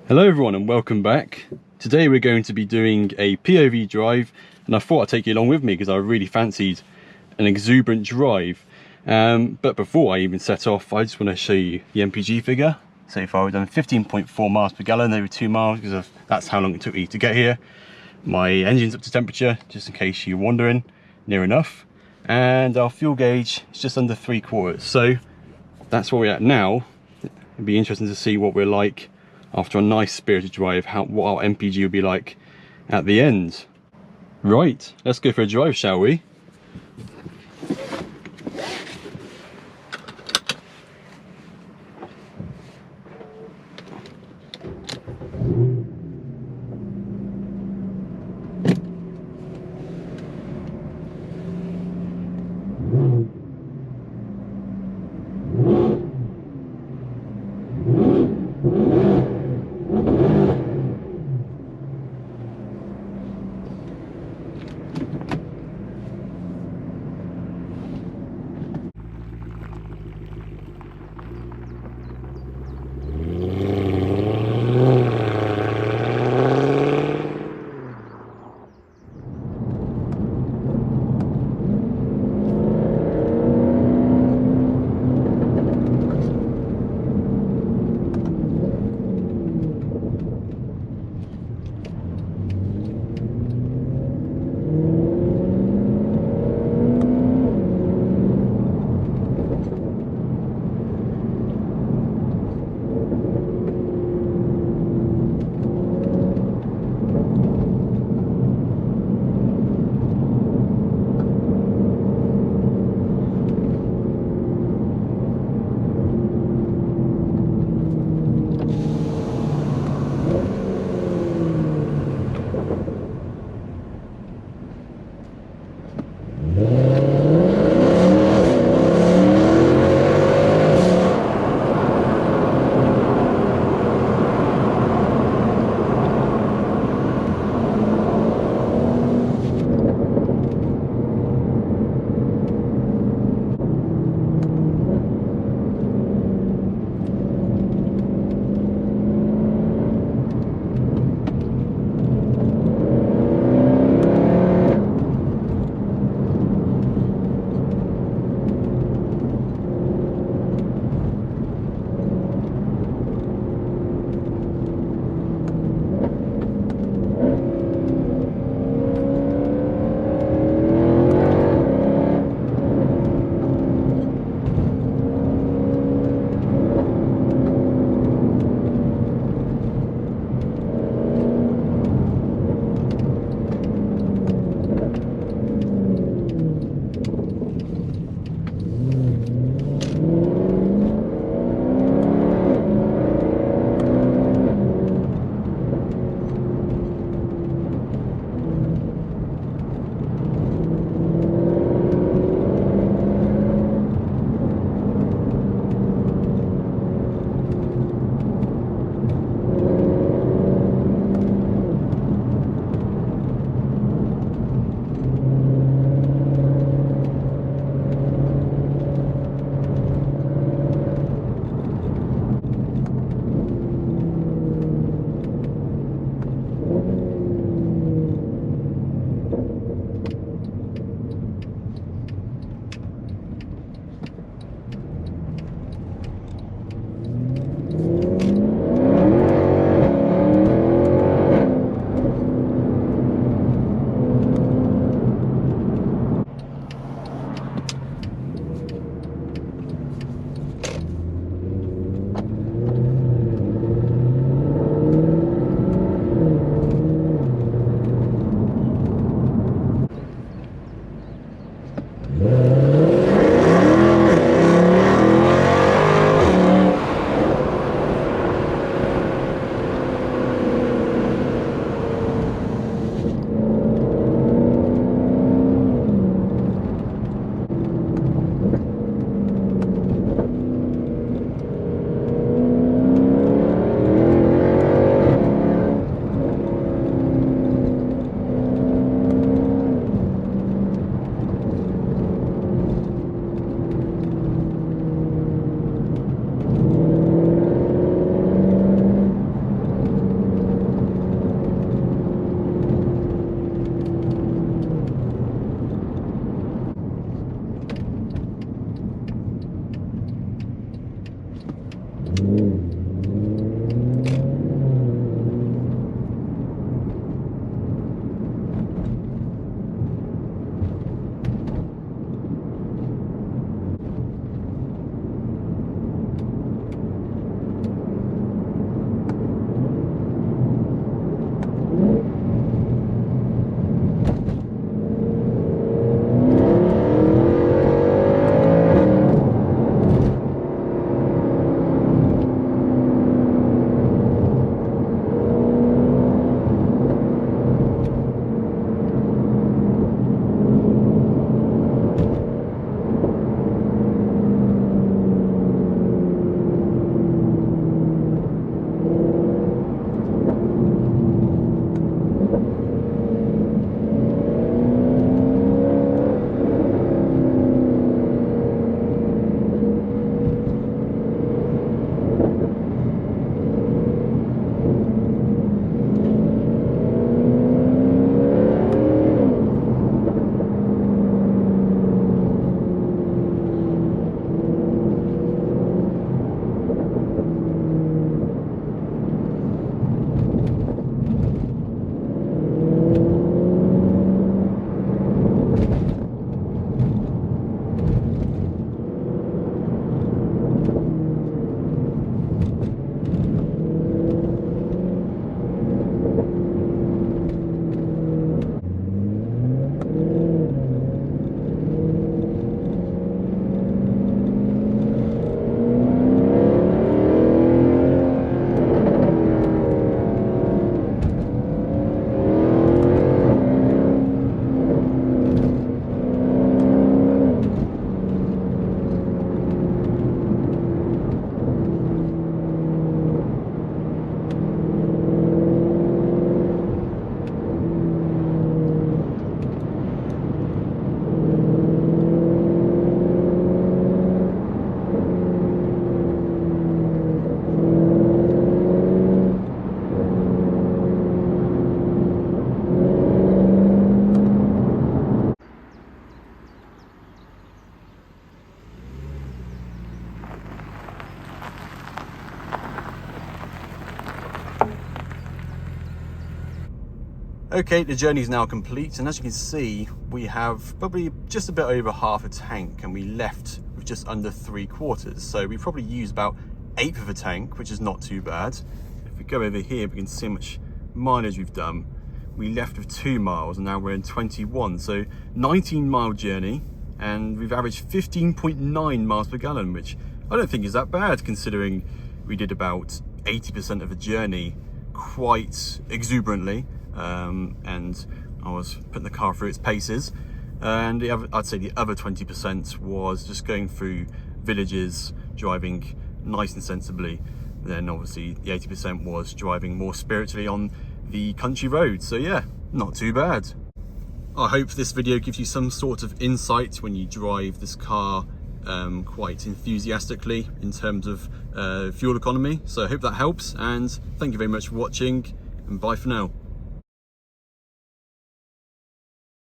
Hello everyone and welcome back. Today we're going to be doing a POV drive, and I thought I'd take you along with me because I really fancied an exuberant drive. But before I even set off, I just want to show you the MPG figure. So far we've done 15.4 miles per gallon, over 2 miles, because that's how long it took me to get here. My engine's up to temperature, just in case you're wondering, near enough. And our fuel gauge is just under 3/4. So that's where we're at now. It'd be interesting to see what we're like after a nice spirited drive, what our MPG will be like at the end. Right, let's go for a drive, shall we? Okay, the journey is now complete, and as you can see, we have probably just a bit over half a tank, and we left with just under 3/4. So we probably used about 1/8 of a tank, which is not too bad. If we go over here, we can see how much mileage we've done. We left with 2 miles, and now we're in 21. So 19-mile journey, and we've averaged 15.9 miles per gallon, which I don't think is that bad, considering we did about 80% of the journey quite exuberantly. And I was putting the car through its paces, and I'd say the other 20% was just going through villages, driving nice and sensibly. Then obviously the 80% was driving more spiritually on the country roads. So yeah, not too bad. I hope this video gives you some sort of insight when you drive this car quite enthusiastically in terms of fuel economy. So I hope that helps, and thank you very much for watching, and bye for now.